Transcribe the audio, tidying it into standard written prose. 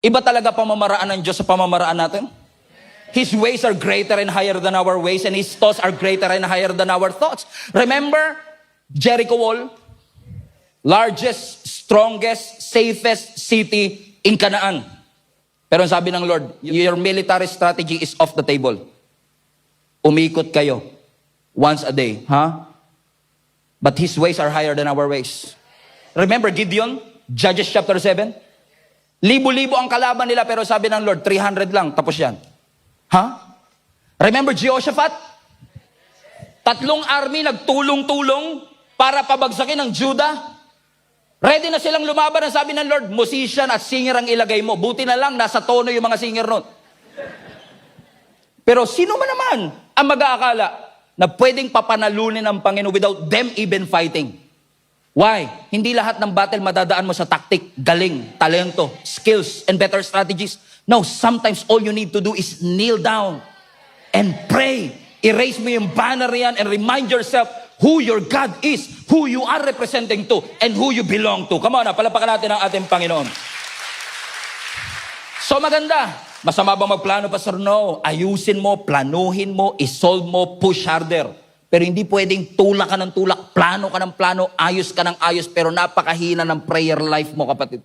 Iba talaga pamamaraan ng Diyos sa pamamaraan natin. His ways are greater and higher than our ways, and His thoughts are greater and higher than our thoughts. Remember, Jericho Wall, largest, strongest, safest city in Canaan. Pero sabi ng Lord, your military strategy is off the table. Umikot kayo once a day, huh? But His ways are higher than our ways. Remember Gideon, Judges chapter 7? Libo-libo ang kalaban nila, pero sabi ng Lord, 300 lang, tapos yan. Huh? Remember Jehoshaphat? 3 army nagtulong-tulong para pabagsakin ng Judah. Ready na silang lumaban. Ang sabi ng Lord, musician at singer ang ilagay mo. Buti na lang, nasa tono yung mga singer nun. Pero sino man naman ang mag-aakala na pwedeng papanalunin ng Panginoon without them even fighting? Why? Hindi lahat ng battle madadaan mo sa tactic, galing, talento, skills, and better strategies. No, sometimes all you need to do is kneel down and pray. Erase mo yung banner yan and remind yourself who your God is, who you are representing to, and who you belong to. Come on, palapakan natin ang ating Panginoon. So maganda. Masama ba magplano, Pastor? No. Ayusin mo, planuhin mo, isolve mo, push harder. Pero hindi pwedeng tulak ka ng tulak, plano ka ng plano, ayos ka ng ayos, pero napakahina ng prayer life mo, kapatid.